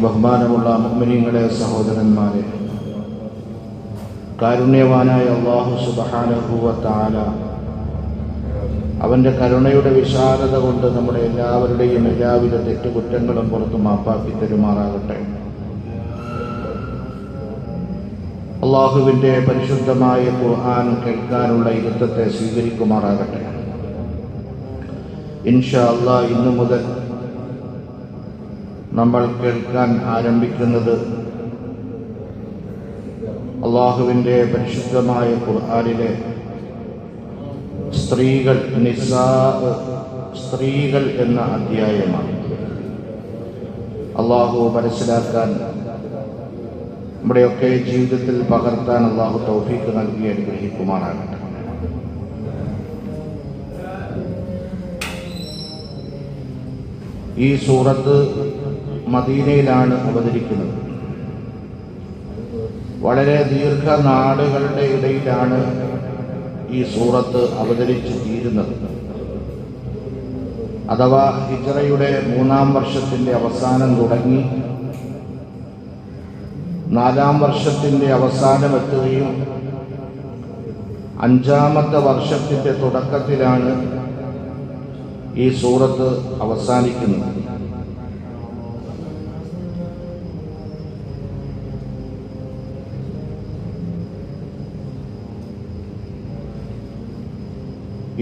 ബഹുമാനമുള്ള മുഅ്മിനീങ്ങളെ, സഹോദരന്മാരെ, കാരുണ്യവാനായ അല്ലാഹു സുബ്ഹാനഹു വ തആല അവൻ്റെ കരുണയുടെ വിശാലത കൊണ്ട് നമ്മുടെ എല്ലാവരുടെയും എല്ലാവിധ തെറ്റുകുറ്റങ്ങളും പുറത്തു മാപ്പാക്കി തരുമാറാകട്ടെ. അള്ളാഹുവിൻ്റെ പരിശുദ്ധമായ ഖുർആൻ കേൾക്കാനുള്ള ഇരുത്തത്തെ സ്വീകരിക്കുമാറാകട്ടെ. ഇൻഷാ അല്ലാഹ് ഇന്നു മുതൽ നമ്മൾ കേൾക്കാൻ ആരംഭിക്കുന്നത് അള്ളാഹുവിൻ്റെ പരിശുദ്ധമായ ഖുർആനിലെ സ്ത്രീകൾ എന്ന അധ്യായമാണ്. അള്ളാഹു മനസ്സിലാക്കാൻ, നമ്മുടെയൊക്കെ ജീവിതത്തിൽ പകർത്താൻ അള്ളാഹു തൗഫീഖ് നൽകി അനുഗ്രഹിക്കുമാറാകട്ടെ. ഈ സൂറത്ത് മദീനയിലാണ് അവതരിക്കുന്നത്. വളരെ ദീർഘനാളുകളുടെ ഇടയിലാണ് ഈ സൂറത്ത് അവതരിച്ചു തീരുന്നത്. അഥവാ ഹിജ്റയുടെ 3-ാം വർഷത്തിൻ്റെ അവസാനം തുടങ്ങി 4-ാം വർഷത്തിൻ്റെ അവസാനമെത്തുകയും 5-ാമത്തെ വർഷത്തിൻ്റെ തുടക്കത്തിലാണ് ഈ സൂറത്ത് അവസാനിക്കുന്നത്.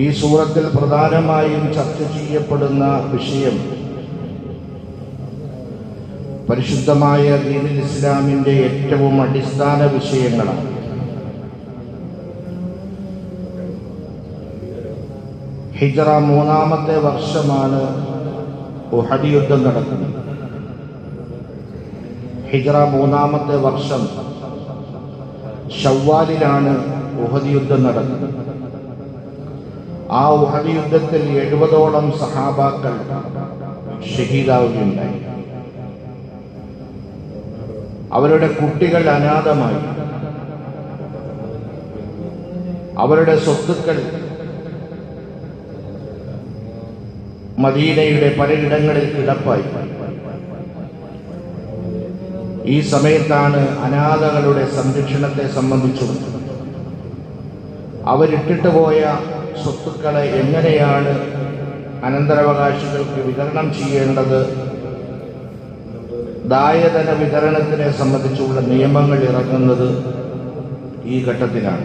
ഈ സൂറത്തിൽ പ്രധാനമായും ചർച്ച ചെയ്യപ്പെടുന്ന വിഷയം പരിശുദ്ധമായ ദീനുൽ ഇസ്ലാമിൻ്റെ ഏറ്റവും അടിസ്ഥാന വിഷയങ്ങളാണ്. ഹിജ്റ 3-ാമത്തെ വർഷമാണ് ഉഹദ് യുദ്ധം നടക്കുന്നത്. ഹിജ്റ 3-ാമത്തെ വർഷം ശവ്വാലിലാണ് ഉഹദ് യുദ്ധം നടക്കുന്നത്. ആ ഉഹദ് യുദ്ധത്തിൽ 70ഓളം സഹാബാക്കൾ ഷഹീദാവുകയുണ്ടായി. അവരുടെ കുട്ടികൾ അനാഥമായി. അവരുടെ സ്വത്തുക്കൾ മദീനയുടെ പലയിടങ്ങളിൽ കിടപ്പായി. ഈ സമയത്താണ് അനാഥകളുടെ സംരക്ഷണത്തെ സംബന്ധിച്ചും അവരിട്ടിട്ട് പോയ സ്വത്തുക്കളെ എങ്ങനെയാണ് അനന്തരാവകാശികൾക്ക് വിതരണം ചെയ്യേണ്ടത്, ദായധന വിതരണത്തിനെ സംബന്ധിച്ചുള്ള നിയമങ്ങൾ ഇറങ്ങുന്നത് ഈ ഘട്ടത്തിലാണ്.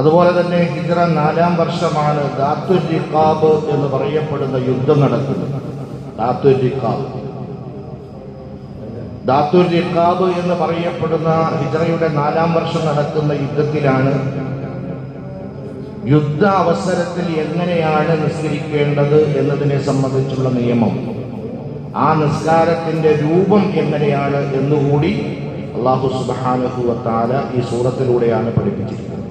അതുപോലെ തന്നെ ഹിജ്റ 4-ാം വർഷമാണ് ദാത്തുർ റിഖാബ് എന്ന് പറയപ്പെടുന്ന യുദ്ധം നടക്കുന്നത്. ദാത്തുർ റിഖാബ് എന്ന് പറയപ്പെടുന്ന ഹിജ്റയുടെ 4-ാം വർഷം നടക്കുന്ന യുദ്ധത്തിലാണ് യുദ്ധ അവസരത്തിൽ എങ്ങനെയാണ് നിസ്കരിക്കേണ്ടത് എന്നതിനെ സംബന്ധിച്ചുള്ള നിയമം, ആ നിസ്കാരത്തിന്റെ രൂപം എങ്ങനെയാണ് എന്നുകൂടി അല്ലാഹു സുബ്ഹാനഹു വ തആല ഈ സൂറത്തിലൂടെയാണ് പഠിപ്പിച്ചിരിക്കുന്നത്.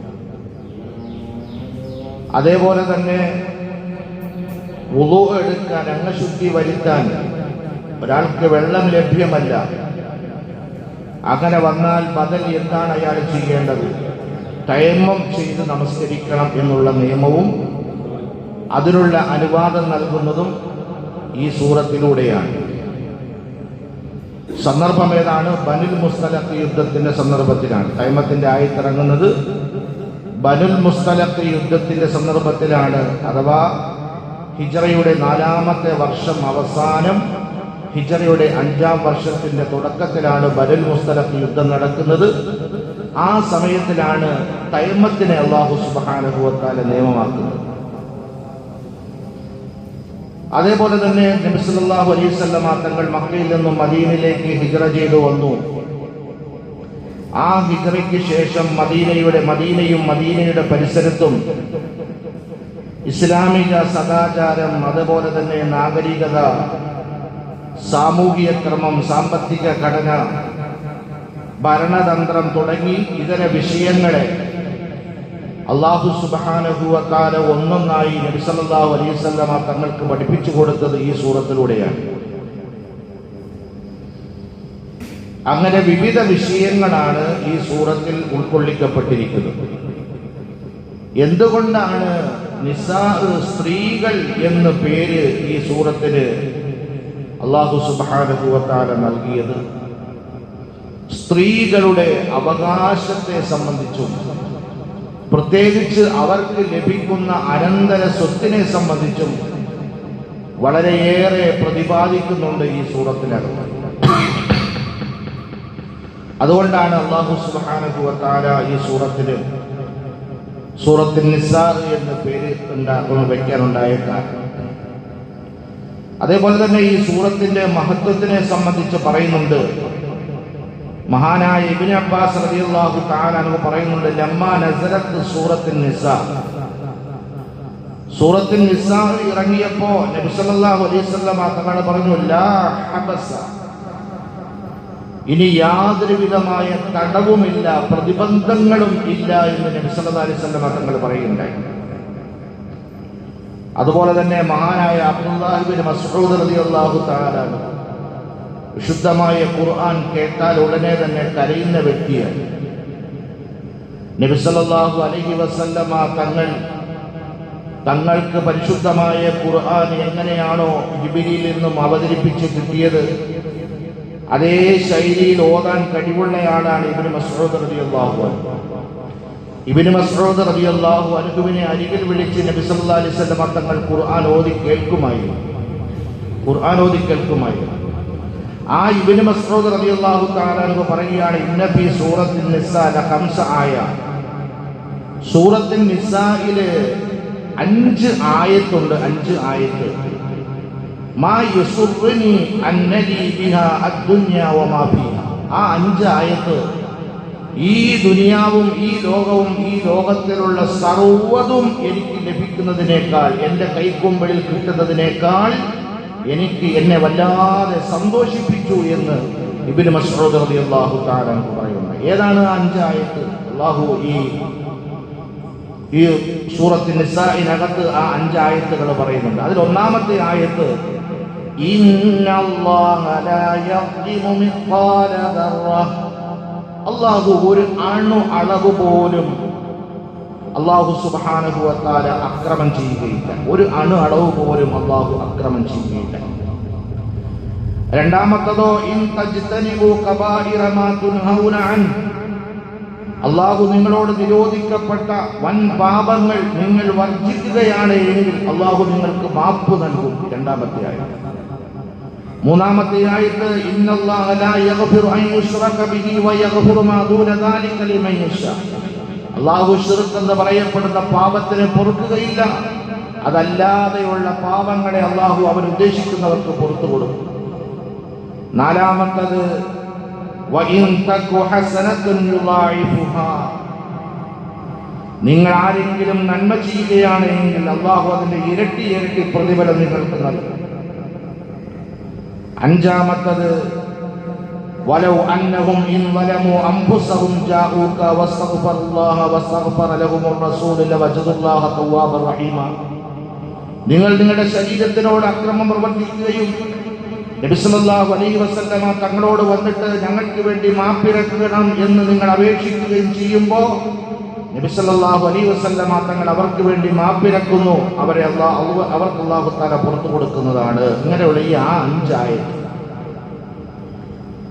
അതേപോലെ തന്നെ വുളൂ എടുക്കാൻ, അംഗശുദ്ധി വരുത്താൻ ഒരാൾക്ക് വെള്ളം ലഭ്യമല്ല. അങ്ങനെ വന്നാൽ ബദൽ എന്താണ് അയാൾ ചെയ്യേണ്ടത്? തയമ്മം ചെയ്ത് നമസ്കരിക്കണം എന്നുള്ള നിയമവും അതിനുള്ള അനുവാദം നൽകുന്നതും ഈ സൂറത്തിലൂടെയാണ്. സന്ദർഭം ഏതാണ്? ബനുൽ മുസ്തലഖ് യുദ്ധത്തിന്റെ സന്ദർഭത്തിലാണ്. തയമ്മത്തിന്റെ ആയത്തിറങ്ങുന്നത് ബനുൽ മുസ്തലഖ് യുദ്ധത്തിന്റെ സന്ദർഭത്തിലാണ്. അഥവാ ഹിജ്റയുടെ 4-ാമത്തെ വർഷം അവസാനം ഹിജ്റയുടെ 5-ാം വർഷത്തിന്റെ തുടക്കത്തിലാണ് ബനുൽ മുസ്തലഖ് യുദ്ധം നടക്കുന്നത്. ആ സമയത്തിലാണ് തയമ്മത്തിനെ അല്ലാഹു സുബ്ഹാനഹു വ തആല നിയമമാക്കുന്നത്. അതേപോലെ തന്നെ നബി സല്ലല്ലാഹു അലൈഹി വസല്ലമ തങ്ങൾ മക്കയിൽ നിന്നും മദീനയിലേക്ക് ഹിജ്റ ചെയ്തു വന്നു. ആ ഹിജ്റയ്ക്ക് ശേഷം മദീനയും മദീനയുടെ പരിസരത്തും ഇസ്ലാമിക സദാചാരം, അതുപോലെ തന്നെ നാഗരികത, സാമൂഹിക ക്രമം, സാമ്പത്തിക ഘടന, ഭരണതന്ത്രം തുടങ്ങി ഇതര വിഷയങ്ങളെ അല്ലാഹു സുബ്ഹാനഹു വ തആല ഒന്നൊന്നായി നബി സല്ലല്ലാഹു അലൈഹി വസല്ലമ തങ്ങൾക്ക് പഠിപ്പിച്ചു കൊടുത്തത് ഈ സൂറത്തിലൂടെയാണ്. അങ്ങനെ വിവിധ വിഷയങ്ങളാണ് ഈ സൂറത്തിൽ ഉൾക്കൊള്ളിക്കപ്പെട്ടിരിക്കുന്നത്. എന്തുകൊണ്ടാണ് നിസാ, സ്ത്രീകൾ എന്ന് പേര് ഈ സൂറത്തിന് അല്ലാഹു സുബ്ഹാനഹു വ തആല നൽകിയത് സ്ത്രീകളുടെ അവകാശത്തെ സംബന്ധിച്ചും പ്രത്യേകിച്ച് അവർക്ക് ലഭിക്കുന്ന അനന്തര സ്വത്തിനെ സംബന്ധിച്ചും വളരെയേറെ പ്രതിപാദിക്കുന്നുണ്ട് ഈ സൂറത്തിനകത്ത്. അതുകൊണ്ടാണ് അല്ലാഹു സുബ്ഹാനഹു വ തആല ഈ സൂറത്തിന് സൂറത്തുൻ നിസാ എന്ന പേര് വയ്ക്കാനുണ്ടായ കാരണം. അതേപോലെ തന്നെ ഈ സൂറത്തിന്റെ മഹത്വത്തിനെ സംബന്ധിച്ച് പറയുന്നുണ്ട്. മഹാനായ ഇബ്നു അബ്ബാസ് റളിയല്ലാഹു തആല അൻഹു പറയുന്നുണ്ട്, ലമ്മാ നസലത്ത് സൂറത്തുൻ നിസാ, സൂറത്തുൻ നിസാ ഇറങ്ങിയപ്പോ നബി സല്ലല്ലാഹു അലൈഹി വസല്ലം തങ്ങൾ പറഞ്ഞു, ലാ ഹബസ, ഇനി യാതൊരു വിധമായ തടവുമില്ല, പ്രതിബന്ധങ്ങളും ഇല്ല എന്ന് നബി സല്ലല്ലാഹു അലൈഹി വസല്ലം തങ്ങൾ പറയുകയുണ്ടായി. അതുപോലെ തന്നെ മഹാനായ അബ്ദുല്ലാഹ് ഇബ്നു മസ്ഊദ് റളിയല്ലാഹു തആല വിശുദ്ധമായ ഖുർആൻ കേട്ടാൽ ഉടനെ തന്നെ കരയുന്ന വ്യക്തിയാണ്. നബി സല്ലല്ലാഹു അലൈഹി വസല്ലമ തങ്ങൾക്ക് പരിശുദ്ധമായ ഖുർആൻ എങ്ങനെയാണോ ജിബ്രീലിൽ നിന്നും അവതരിപ്പിച്ച് കിട്ടിയത്, അതേ ശൈലിയിൽ ഓതാൻ കഴിവുള്ളയാളാണ് ഇബ്നു മസ്ഊദ് റളിയല്ലാഹു അൻഹു. ഇബ്നു മസ്ഊദ് റളിയല്ലാഹു അൻഹുവിനെ അരികിൽ വിളിച്ച് നബി സല്ലല്ലാഹു അലൈഹി വസല്ലമ തങ്ങൾ ഖുർആൻ ഓതി കേൾക്കുമായിരുന്നു. ആ ഇബ്നു മസ്ഊദ് റളിയല്ലാഹു തആല അൻഹു പറയുകയാണ്, ഇന്ന ഫീ സൂറത്തുൻ നിസാ ലഖംസ ആയ, സൂറത്തുൻ നിസായിലെ 5 ആയത്തുണ്ട്. 5 ആയത്ത്. മാ യുസുറുനി അന്നലി ബിഹാ അദ്ദുനിയ വമാ ഫീഹാ. ആ 5 ആയത്ത് ഈ ദുനിയാവും ഈ ലോകവും ഈ ലോകത്തിലുള്ള സർവ്വതും എനിക്ക് ലഭിക്കുന്നതിനേക്കാൾ, എൻ്റെ കൈക്കൊമ്പിളിൽ കിട്ടുന്നതിനേക്കാൾ എന്നെ വല്ലാതെ സന്തോഷിപ്പിച്ചു എന്ന് ഇബ്നു മസ്ഊദ് റളിയല്ലാഹു തആല പറയുന്നു. ഏതാണ് 5 ആയത്ത്? അല്ലാഹു ഈ സൂറത്തുൻ നിസാഇനകത്ത് ആ 5 ആയത്തുകൾ പറയുന്നുണ്ട്. അതിൽ ഒന്നാമത്തെ ആയത്ത്, ഇന്നല്ലാഹ ലാ യദ്ലിമു മിസ്ഖാല ദർറ, അല്ലാഹു ഒരു അണു അളവ് പോലും അല്ലാഹു സുബ്ഹാനഹു വ തആല അക്രമം ചെയ്യുകയില്ല. ഒരു അണു അളവ് പോലും അല്ലാഹു അക്രമം ചെയ്യുകയില്ല. രണ്ടാമത്തതോ, ഇൻ തജ്തനിബു കബായിറ മാ തുൻഹൗന അൻ, അല്ലാഹു നിങ്ങളോട് നിരോധിക്കപ്പെട്ട വൻ പാപങ്ങൾ നിങ്ങൾ വർജിക്കുകയാണ് എങ്കിൽ അല്ലാഹു നിങ്ങൾക്ക് മാപ്പ് നൽകും. രണ്ടാമത്തെ ആയത്ത്. മൂന്നാമത്തെ ആയത്ത്, ഇന്നല്ലാഹ ലാ യഗ്ഫിറു അൻ യുശ്റക ബിഹി വ യഗ്ഫിറു മാ ദൂന ദാലിക ലിമൻ യശാ, അല്ലാഹു ശിർക്ക് എന്ന് പറയപ്പെടുന്ന പാപത്തിനെ പൊറുക്കുകയില്ല, അതല്ലാതെയുള്ള പാപങ്ങളെ അല്ലാഹു അവൻ ഉദ്ദേശിക്കുന്നവർക്ക് പുറത്തു കൊടുക്കും. നാലാമത്തത്, വഇൻ തകു ഹസനത്തുൻ യുളാഇഫുഹാ, നിങ്ങൾ ആരെങ്കിലും നന്മ ചെയ്യുകയാണെങ്കിൽ അല്ലാഹു അതിന്റെ ഇരട്ടി പ്രതിഫലം നിങ്ങൾക്ക് നൽകും. അഞ്ചാമത്തത്, വലൗ അന്നഹും ഇൻ വലമു അൻഫുസഹും ജാഊക വസ്തഗ്ഫറുല്ലാഹ വസ്തഗ്ഫറ ലഹുമുർ റസൂലു ലവജദുല്ലാഹ തവ്വാബർ റഹീമ, നിങ്ങൾ നിങ്ങളുടെ ശരീരത്തിനോട് അക്രമം പ്രവർത്തിക്കുകയും നബി സല്ലല്ലാഹു അലൈഹി വസല്ലമ തങ്ങളോട് വന്നിട്ട് ഞങ്ങൾക്ക് വേണ്ടി മാപ്പിരക്കണം എന്ന് നിങ്ങൾ അപേക്ഷിക്കുകയും ചെയ്യുമ്പോൾ നബി സല്ലല്ലാഹു അലൈഹി വസല്ലമ തങ്ങൾ അവർക്ക് വേണ്ടി മാപ്പിരക്കുന്നു, അവർക്ക് അല്ലാഹു തആല പുറത്തു കൊടുക്കുന്നതാണ്. ഇങ്ങനെയുള്ള ഈ 5 ആയത്ത്.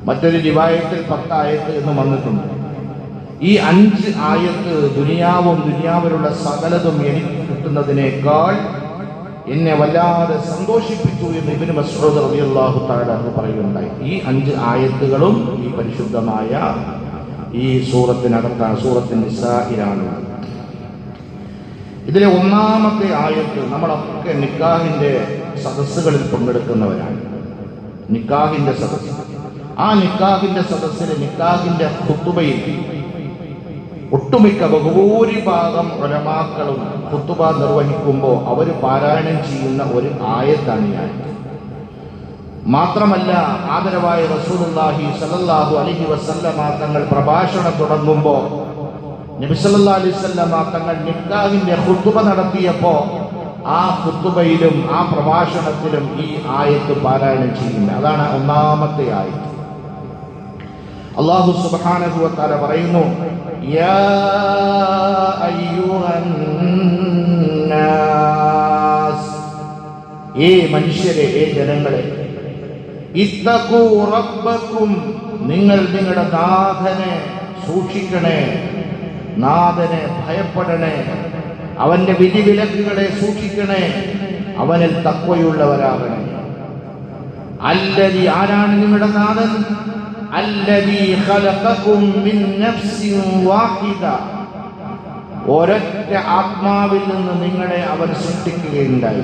മറ്റൊരു റിവായത്തിൽ 10 ആയത്ത് എന്ന് വന്നിട്ടുണ്ട്. ഈ 5 ആയത്ത് ദുനിയാവിലുള്ള സകലതും എനിക്ക് കിട്ടുന്നതിനേക്കാൾ എന്നെ വല്ലാതെ സന്തോഷിപ്പിച്ചു എന്ന് ഇബ്നു മസ്ഊദ് റളിയല്ലാഹു തആല പറയുകയുണ്ടായി. ഈ 5 ആയത്തുകളും ഈ പരിശുദ്ധമായ ഈ സൂറത്തിനകത്താണ്, സൂറത്തുൻ നിസാഇലാണ്. ഇതിലെ ഒന്നാമത്തെ ആയത്ത്, നമ്മളൊക്കെ നിക്കാഹിന്റെ സദസ്സുകളിൽ പങ്കെടുക്കുന്നവരാണ്. നിക്കാഹിന്റെ സദസ്സ്, ആ നിക്കാഹിന്റെ സദസ്സിൽ നിക്കാഹിന്റെ ഖുതുബയിൽ ഒട്ടുമിക്ക ബഹുഭൂരിഭാഗം ഉലമാക്കളും ഖുതുബ നിർവഹിക്കുമ്പോൾ അവർ പാരായണം ചെയ്യുന്ന ഒരു ആയത്താണ് ഈ ആയത്ത്. മാത്രമല്ല ആദരവായ റസൂലുള്ളാഹി സ്വല്ലല്ലാഹു അലൈഹി വസല്ലമ തങ്ങൾ പ്രഭാഷണം തുടങ്ങുമ്പോൾ നബി സല്ലല്ലാഹു അലൈഹി വസല്ലമ തങ്ങൾ നിക്കാഹിന്റെ ഖുതുബ നടത്തിയപ്പോൾ ആ ഖുതുബയിലും ആ പ്രഭാഷണത്തിലും ഈ ആയത്ത് പാരായണം ചെയ്യുന്നത്. അതാണ് ഒന്നാമത്തെ ആയത്ത്. അല്ലാഹു സുബ്ഹാനഹു വ തആല പറയുന്നു, യാ അയ്യുഹൻ നാസ്, ഏ മനുഷ്യരെ, ഏ ജനങ്ങളെ, ഇത്തഖൂ റബ്ബക്കും, നിങ്ങൾ നിങ്ങളുടെ നാഥനെ സൂക്ഷിക്കണേ, നാഥനെ ഭയപ്പെടണേ, അവന്റെ വിധിവിലക്കുകളെ സൂക്ഷിക്കണേ, അവനിൽ തഖ്വയുള്ളവരാകണേ. അല്ലദീ, ആരാണ് നിങ്ങളുടെ നാഥൻ? അല്ലദീ ഖലഖകും മിൻ നഫ്സിൻ വാഹിദ, ഒരൊറ്റ ആത്മാവിൽ നിന്ന് നിങ്ങളെ അവൻ സൃഷ്ടിക്കുകയുണ്ടായി.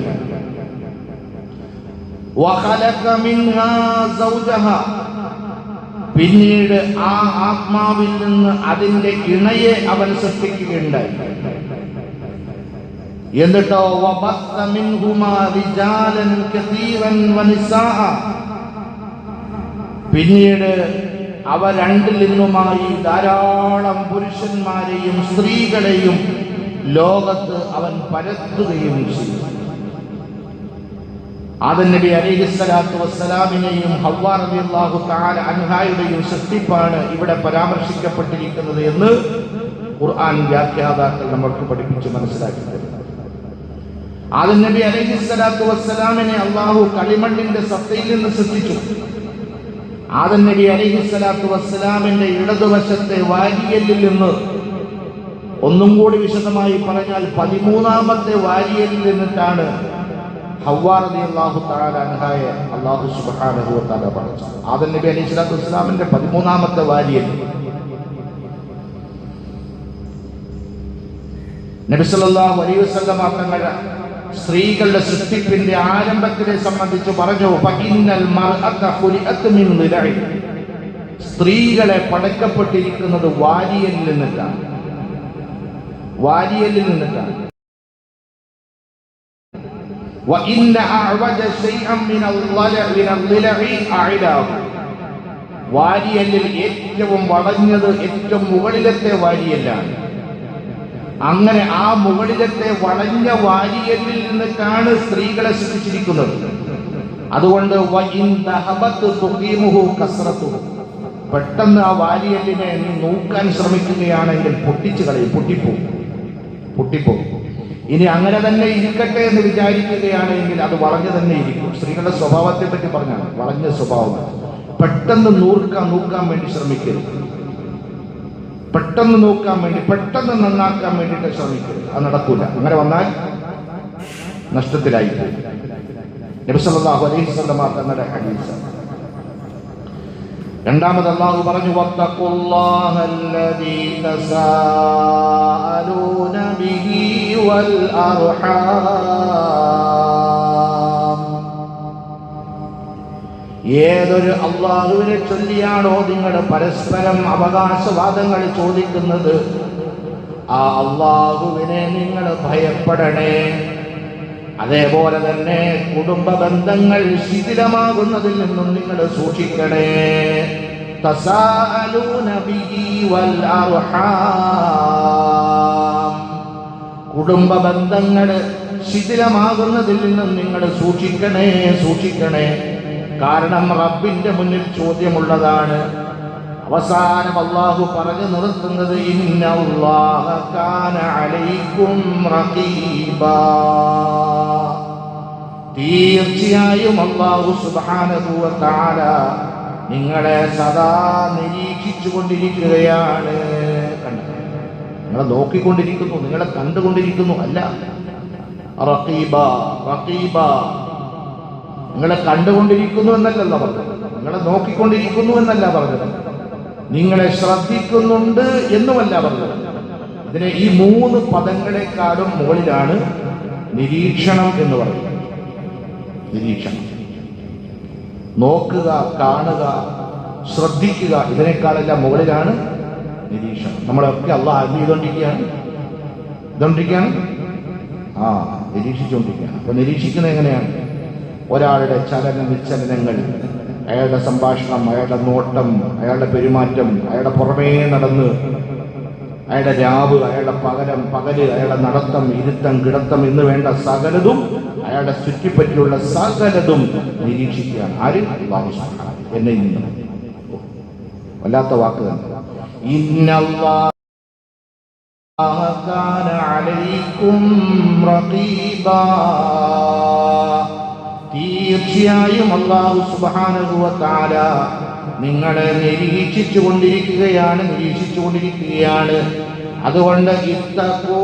വഖലഖ മിൻഹാ സൗജഹാ, പിന്നീട് ആ ആത്മാവിൽ നിന്ന് അതിന്റെ ഇണയെ അവൻ സൃഷ്ടിക്കുകയുണ്ടായി. എന്നിട്ടോ വബസ്സ മിൻഹുമാ റിജാലൻ കസീറൻ വനിസാഅ, പിന്നീട് അവ രണ്ടിൽ നിന്നുമായി ധാരാളം പുരുഷന്മാരെയും സ്ത്രീകളെയും ലോകത്ത് അവൻ പരത്തുകയും ചെയ്തു. ആദം നബി അലൈഹിസ്സലാത്തു വസ്സലാമിനെയും ഹവ്വ റളിയല്ലാഹു തആല അൻഹായുടെയും സൃഷ്ടിപ്പാണ് ഇവിടെ പരാമർശിക്കപ്പെട്ടിരിക്കുന്നത് എന്ന് ഖുർആൻ വ്യാഖ്യാതാക്കൾ നമ്മൾക്ക് പഠിപ്പിച്ച് മനസ്സിലാക്കി തരുന്നു. ആദം നബി അലൈഹിസ്സലാത്തു വസ്സലാമിനെ അല്ലാഹു കളിമണ്ണിന്റെ സത്തയിൽ നിന്ന് സൃഷ്ടിച്ചു. ആദം നബി അലൈഹിസ്സലാത്തു വസ്സലാമിന്റെ ഇടതുവശത്തെ വാരിയലിൽ നിന്ന്, ഒന്നും കൂടി വിശദമായി പറഞ്ഞാൽ 13ാമത്തെ വാരിയലിൽ നിന്നിട്ടാണ് ഹവ്വ റളിയല്ലാഹു തആല അൻഹയെ അല്ലാഹു സുബ്ഹാനഹു വ തആല പഠിച്ചത്. ആദം നബി അലൈഹിസ്സലാത്തു വസ്സലാമിന്റെ 13ാമത്തെ വാരിയൽ നബി സല്ലല്ലാഹു അലൈഹി വസല്ലം തങ്ങൾ സ്ത്രീകളുടെ സൃഷ്ടിപ്പിന്റെ ആരംഭത്തിനെ സംബന്ധിച്ച് പറഞ്ഞു, ഫഇന്നൽ മർഅത ഖുലിഅത് മിൻ ദിലഇ, സ്ത്രീകളെ പടക്കപ്പെട്ടിരിക്കുന്നത് വാരിയലിൽ നിന്നിട്ടാണ്. വാരിയലിൽ നിന്നിട്ടാണ്. വഇന്ന അഅവജ ശൈഅൻ മിനൽ ദിലഇ അഇലാഹു, വാരിയലിൽ ഏറ്റവും വളഞ്ഞത് ഏറ്റവും മുകളിലത്തെ വാരിയലാണ്. അങ്ങനെ ആ മുകളിലത്തെ വളഞ്ഞ വാരിയലിൽ നിന്നിട്ടാണ് സ്ത്രീകളെ സൃഷ്ടിച്ചിരിക്കുന്നത്. അതുകൊണ്ട് പെട്ടെന്ന് ആ വാരിയലിനെ നീ നോക്കാൻ ശ്രമിക്കുകയാണെങ്കിൽ പൊട്ടിച്ചു കളയും, പൊട്ടിപ്പോകും. ഇനി അങ്ങനെ തന്നെ ഇരിക്കട്ടെ എന്ന് വിചാരിക്കുകയാണെങ്കിൽ അത് വളഞ്ഞു തന്നെ ഇരിക്കും. സ്ത്രീകളുടെ സ്വഭാവത്തെ പറ്റി പറഞ്ഞാണ് വളഞ്ഞ സ്വഭാവം. പെട്ടെന്ന് നോക്കാൻ വേണ്ടി ശ്രമിക്കരുത്, പെട്ടെന്ന് നോക്കാൻ വേണ്ടി, പെട്ടെന്ന് നന്നാക്കാൻ വേണ്ടിയിട്ട് ശ്രമിക്കരുത്. അത് നടക്കൂല. അങ്ങനെ വന്നാൽ നഷ്ടത്തിലായി പോകും. നബി സല്ലല്ലാഹു അലൈഹി വസല്ലം തങ്ങളുടെ ഹദീസ്. രണ്ടാമത് അല്ലാഹു പറഞ്ഞു, വത്തഖുല്ലാഹല്ലദീ തസാഅലൂന ബിഹി വൽ അർഹാം, ഏതൊരു അല്ലാഹുവിനെ ചൊല്ലിയാണോ നിങ്ങൾ പരസ്പരം അവകാശവാദങ്ങൾ ചോദിക്കുന്നത്, ആ അല്ലാഹുവിനെ നിങ്ങൾ ഭയപ്പെടണേ. അതേപോലെ തന്നെ കുടുംബ ബന്ധങ്ങൾ ശിഥിലമാകുന്നതിൽ നിന്നും നിങ്ങൾ സൂക്ഷിക്കണേ. തസാഅലൂന ബിഹി വൽ അർഹാം, കുടുംബ ബന്ധങ്ങൾ ശിഥിലമാകുന്നതിൽ നിന്നും നിങ്ങൾ സൂക്ഷിക്കണേ. കാരണം റബ്ബിന്റെ മുന്നിൽ ചോദ്യമുള്ളതാണ്. അവസാനം അല്ലാഹു പറഞ്ഞു നിർത്തുന്നത്, ഇന്നല്ലാഹ കാന അലൈക്കും റഖീബാ, തീർച്ചയായും അല്ലാഹു സുബ്ഹാനഹു വ തആല നിങ്ങളെ സദാ നിരീക്ഷിച്ചു കൊണ്ടിരിക്കുകയാണ്. നിങ്ങളെ നോക്കിക്കൊണ്ടിരിക്കുന്നു, നിങ്ങളെ കണ്ടുകൊണ്ടിരിക്കുന്നു. അല്ല, റഖീബാ, നിങ്ങളെ കണ്ടുകൊണ്ടിരിക്കുന്നു എന്നല്ല പറഞ്ഞത്, നിങ്ങളെ നോക്കിക്കൊണ്ടിരിക്കുന്നു എന്നല്ല പറഞ്ഞത്, നിങ്ങളെ ശ്രദ്ധിക്കുന്നുണ്ട് എന്നുമല്ല പറഞ്ഞത്. ഇതിനെ ഈ 3 പദങ്ങളെക്കാളും മുകളിലാണ് നിരീക്ഷണം എന്ന് പറയുന്നത്. നിരീക്ഷണം, നോക്കുക, കാണുക, ശ്രദ്ധിക്കുക, ഇതിനേക്കാളെല്ലാം മുകളിലാണ് നിരീക്ഷണം. നമ്മളൊക്കെ അല്ലാഹു അറിഞ്ഞു ചെയ്തുകൊണ്ടിരിക്കുകയാണ്, നിരീക്ഷിച്ചുകൊണ്ടിരിക്കുകയാണ്. അപ്പൊ നിരീക്ഷിക്കുന്നത് എങ്ങനെയാണ്? ഒരാളുടെ ചലന വിചലനങ്ങൾ, അയാളുടെ സംഭാഷണം, അയാളുടെ നോട്ടം, അയാളുടെ പെരുമാറ്റം, അയാളുടെ പുറമേ നടന്ന്, അയാളുടെ രാവ്, അയാളുടെ പകല്, അയാളുടെ നടത്തം, ഇരുത്തം, കിടത്തം എന്ന് വേണ്ട സകലതും, അയാളുടെ ചുറ്റിപ്പറ്റിയുള്ള സകലതും നിരീക്ഷിക്കുകയാണ്. ആര്? അല്ലാഹു സുബ്ഹാനഹു. എന്നെ ഇന്ന് വല്ലാത്ത വാക്ക് തന്നെ. ഇന്നല്ലാഹ കാന അലൈക്കും റഖീബാ, തീർച്ചയായും അല്ലാഹു സുബ്ഹാനഹു വ തആല നിങ്ങളെ നിരീക്ഷിച്ചുകൊണ്ടിരിക്കുകയാണ്. അതുകൊണ്ട് ഇത്തഖൂ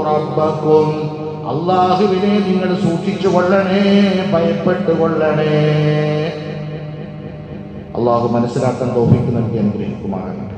റബ്ബക്കും, അല്ലാഹുവിനെ നിങ്ങൾ സൂക്ഷിച്ചു കൊള്ളണേ, ഭയപ്പെട്ടുകൊള്ളണേ. അല്ലാഹു മനസ്സിലാക്കാൻ തൗഫീഖ് നൽകി അനുഗ്രഹിക്കുമാറാകട്ടെ.